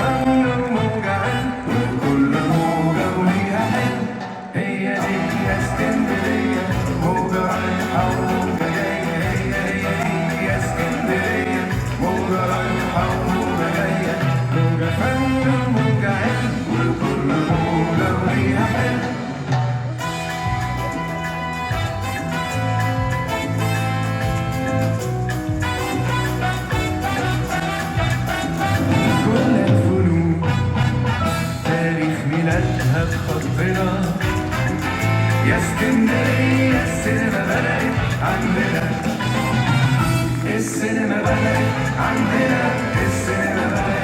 فن وموجة علم وكل موجة وليها حلم. هي دي اسكندرية، موجة رايحة وموجة جاية. هي اسكندرية، موجة رايحة وموجة جاية. موجة فن وموجة علم وكل موجة وليها حلم. كل الفنون تاريخ ميلادها بخطنا. يا اسكندرية السينما بدأت عندنا، السينما بدأت عندنا، السينما بدأت